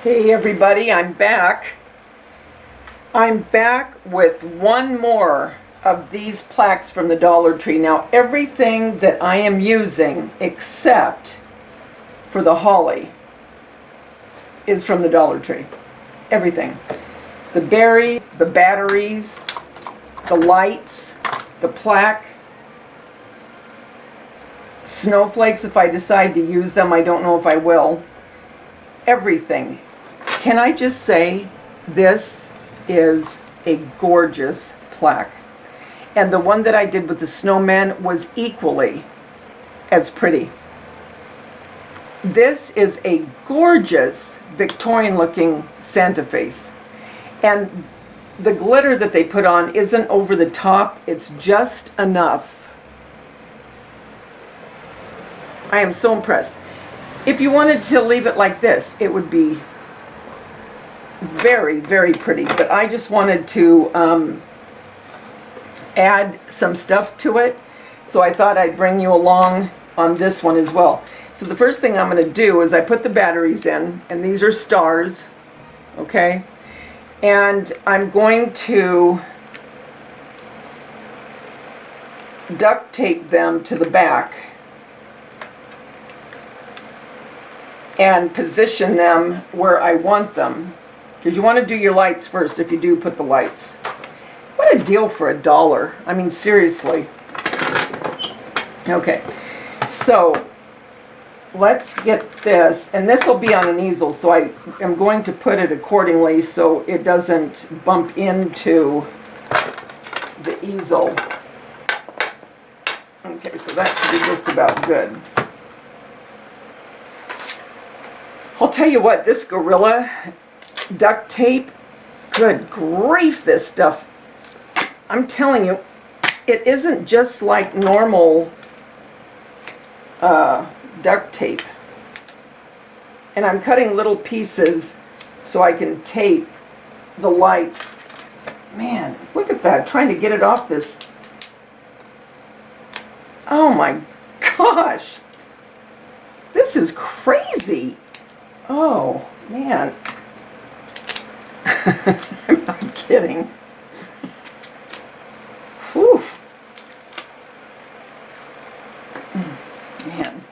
Hey everybody, I'm back. I'm back with one more of these plaques from the Dollar Tree. Now everything that I am using except for the holly is from the Dollar Tree. Everything. The berry, the batteries, the lights, the plaque, snowflakes if I decide to use them. I don't know if I will. Everything. Can I just say, this is a gorgeous plaque. And the one that I did with the snowman was equally as pretty. This is a gorgeous Victorian looking Santa face. And the glitter that they put on isn't over the top, it's just enough. I am so impressed. If you wanted to leave it like this, it would be very, very pretty, but I just wanted to add some stuff to it, so I thought I'd bring you along on this one as well. So the first thing I'm going to do is I put the batteries in, and these are stars, okay? And I'm going to duct tape them to the back and position them where I want them. Because you want to do your lights first if you do put the lights. What a deal for $1. I mean, seriously. Okay, so let's get this, and this will be on an easel, so I am going to put it accordingly so it doesn't bump into the easel. Okay, so that should be just about good. I'll tell you what, this Gorilla duct tape, good grief, this stuff, I'm telling you, it isn't just like normal duct tape. And I'm cutting little pieces so I can tape the lights. Man, look at that, trying to get it off this. Oh my gosh, this is crazy. Oh man. I'm not kidding. Whew. Man.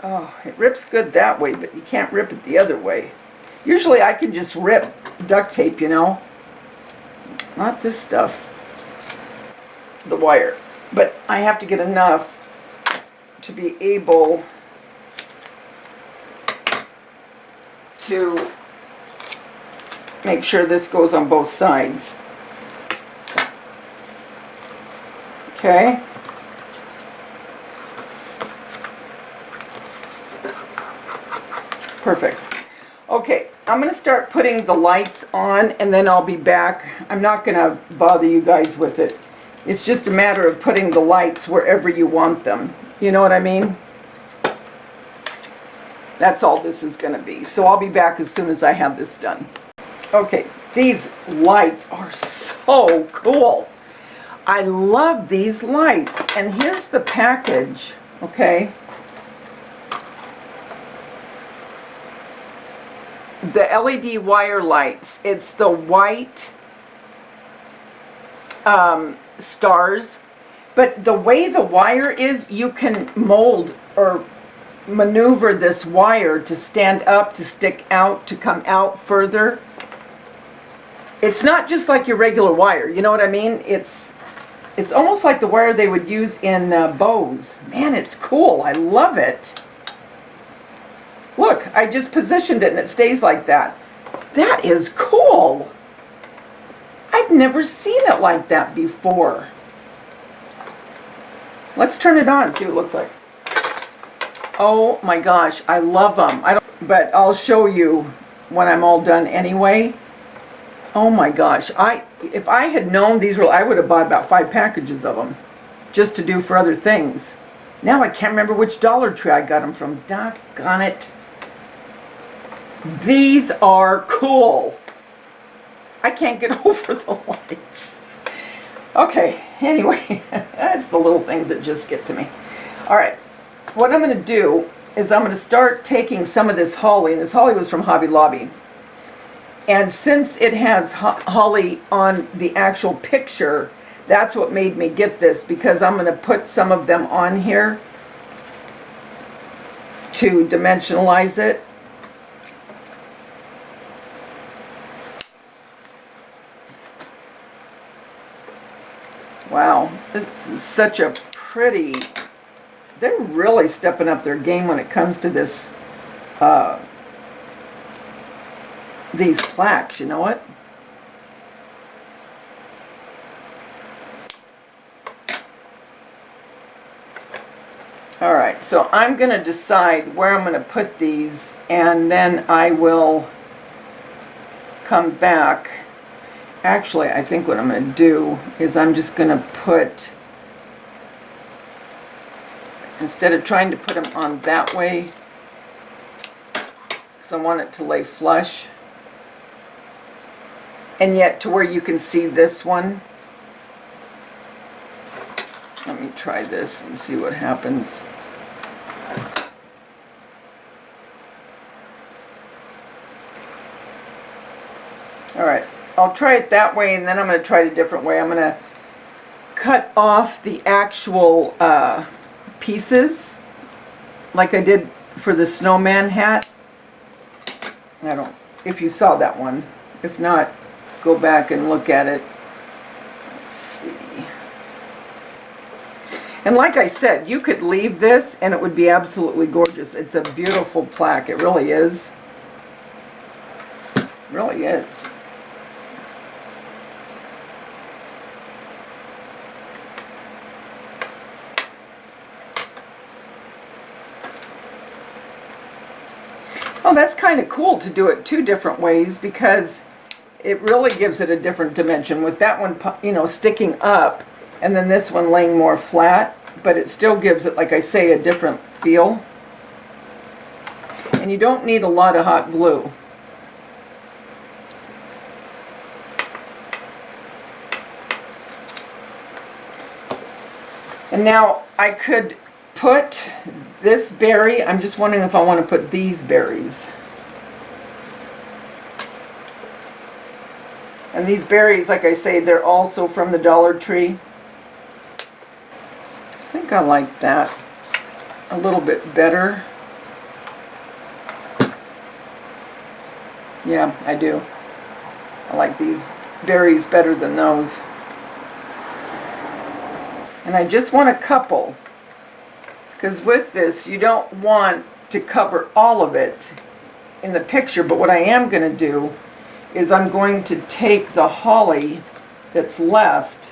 Oh, it rips good that way, but you can't rip it the other way. Usually I can just rip duct tape, you know. Not this stuff. The wire. But I have to get enough to be able to make sure this goes on both sides. Okay. Perfect. Okay, I'm going to start putting the lights on and then I'll be back. I'm not going to bother you guys with it. It's just a matter of putting the lights wherever you want them. You know what I mean? That's all this is going to be. So I'll be back as soon as I have this done. Okay, these lights are so cool. I love these lights. And here's the package, okay? The LED wire lights. It's the white stars. But the way the wire is, you can mold or maneuver this wire to stand up, to stick out, to come out further. It's not just like your regular wire, you know what I mean? It's almost like the wire they would use in bows. Man, it's cool. I love it. Look, I just positioned it and it stays like that. That is cool. I've never seen it like that before. Let's turn it on and see what it looks like. Oh my gosh, I love them. But I'll show you when I'm all done anyway. Oh my gosh, if I had known these were, I would have bought about 5 packages of them just to do for other things. Now I can't remember which Dollar Tree I got them from. Doggone it. These are cool. I can't get over the lights. Okay, anyway, that's the little things that just get to me. All right, what I'm going to do is I'm going to start taking some of this holly, and this holly was from Hobby Lobby. And since it has holly on the actual picture, that's what made me get this, because I'm going to put some of them on here to dimensionalize it. Wow, this is such a pretty, they're really stepping up their game when it comes to this, these plaques, you know what? Alright, so I'm going to decide where I'm going to put these, and then I will come back. Actually, I think what I'm going to do is I'm just going to put, instead of trying to put them on that way, because I want it to lay flush, and yet to where you can see this one. Let me try this and see what happens. Alright, I'll try it that way, and then I'm going to try it a different way. I'm going to cut off the actual pieces, like I did for the snowman hat. I don't, if you saw that one. If not, go back and look at it. Let's see. And like I said, you could leave this and it would be absolutely gorgeous. It's a beautiful plaque. It really is. It really is. Oh, that's kind of cool to do it two different ways, because it really gives it a different dimension with that one, you know, sticking up, and then this one laying more flat, but it still gives it, like I say, a different feel. And you don't need a lot of hot glue. And now I could put this berry, I'm just wondering if I want to put these berries. And these berries, like I say, they're also from the Dollar Tree. I think I like that a little bit better. Yeah, I do. I like these berries better than those. And I just want a couple, because with this you don't want to cover all of it in the picture, but what I am going to do is I'm going to take the holly that's left,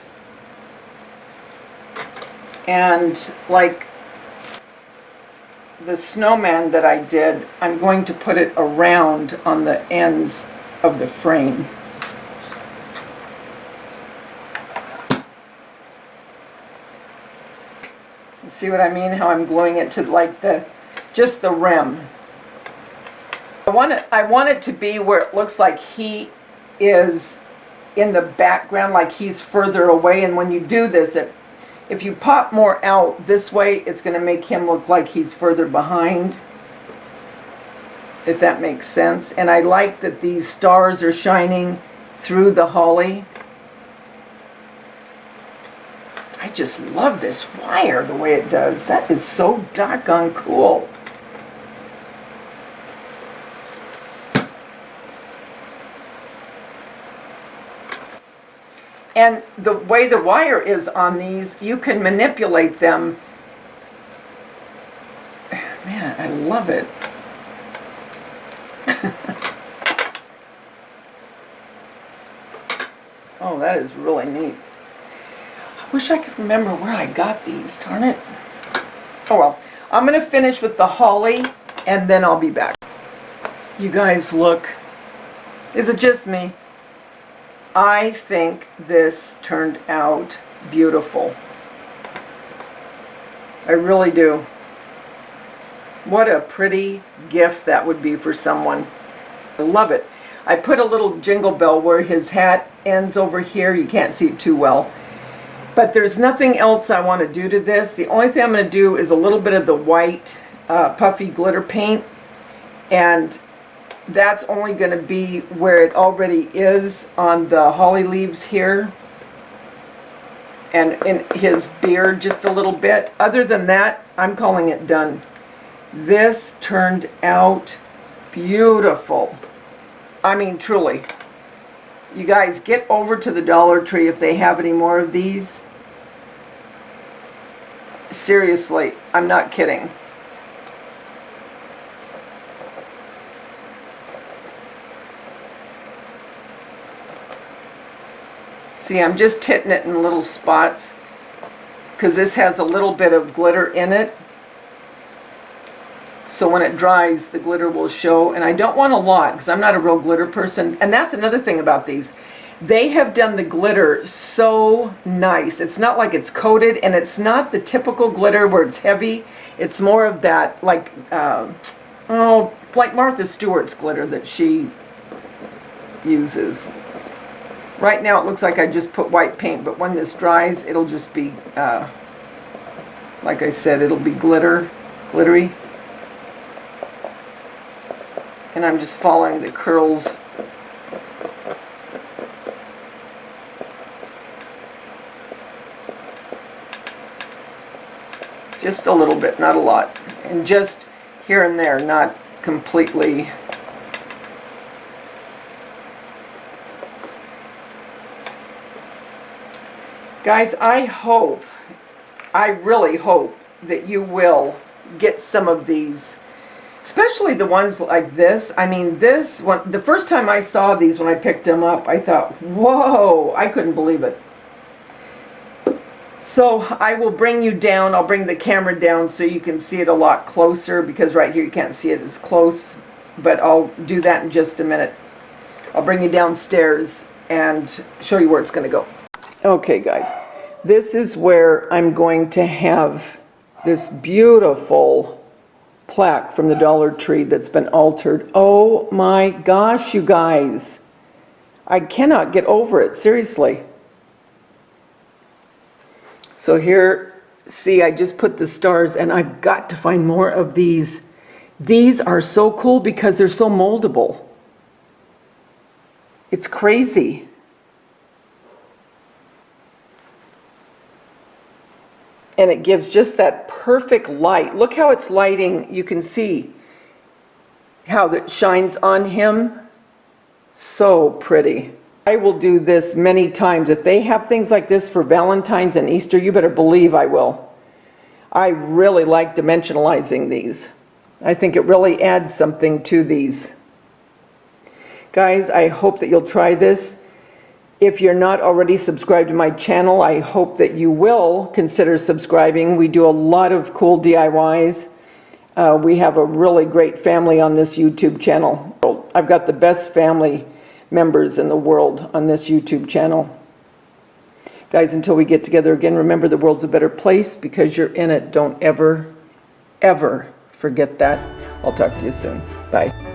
and like the snowman that I did, I'm going to put it around on the ends of the frame. See what I mean? How I'm gluing it to like just the rim. I want it to be where it looks like he is in the background, like he's further away. And when you do this, if you pop more out this way, it's going to make him look like he's further behind, if that makes sense. And I like that these stars are shining through the holly. I just love this wire the way it does. That is so doggone cool. And the way the wire is on these, you can manipulate them. Man, I love it. Oh, that is really neat. I wish I could remember where I got these, darn it. Oh well, I'm going to finish with the holly and then I'll be back. You guys look. Is it just me? I think this turned out beautiful. I really do. What a pretty gift that would be for someone. I love it. I put a little jingle bell where his hat ends over here. You can't see it too well. But there's nothing else I want to do to this. The only thing I'm going to do is a little bit of the white puffy glitter paint, and that's only going to be where it already is on the holly leaves here and in his beard just a little bit. Other than that, I'm calling it done. This turned out beautiful. I mean, truly. You guys, get over to the Dollar Tree if they have any more of these. Seriously, I'm not kidding. See, I'm just hitting it in little spots because this has a little bit of glitter in it. So when it dries, the glitter will show. And I don't want a lot because I'm not a real glitter person. And that's another thing about these. They have done the glitter so nice. It's not like it's coated, and it's not the typical glitter where it's heavy. It's more of that, like, like Martha Stewart's glitter that she uses. Right now it looks like I just put white paint, but when this dries, it'll just be, like I said, it'll be glittery. And I'm just following the curls. Just a little bit, not a lot. And just here and there, not completely. Guys, I really hope that you will get some of these, especially the ones like this. I mean, this one, the first time I saw these when I picked them up, I thought, whoa, I couldn't believe it. So I will bring you down, I'll bring the camera down so you can see it a lot closer, because right here you can't see it as close, but I'll do that in just a minute. I'll bring you downstairs and show you where it's going to go. Okay guys, this is where I'm going to have this beautiful plaque from the Dollar Tree that's been altered. Oh my gosh, you guys. I cannot get over it, seriously. So here, see, I just put the stars, and I've got to find more of these. These are so cool because they're so moldable. It's crazy. And it gives just that perfect light. Look how it's lighting. You can see how it shines on him. So pretty. I will do this many times. If they have things like this for Valentine's and Easter, you better believe I will. I really like dimensionalizing these. I think it really adds something to these. Guys, I hope that you'll try this. If you're not already subscribed to my channel, I hope that you will consider subscribing. We do a lot of cool DIYs. We have a really great family on this YouTube channel. I've got the best family members in the world on this YouTube channel. Guys, until we get together again, remember the world's a better place because you're in it. Don't ever, ever forget that. I'll talk to you soon. Bye.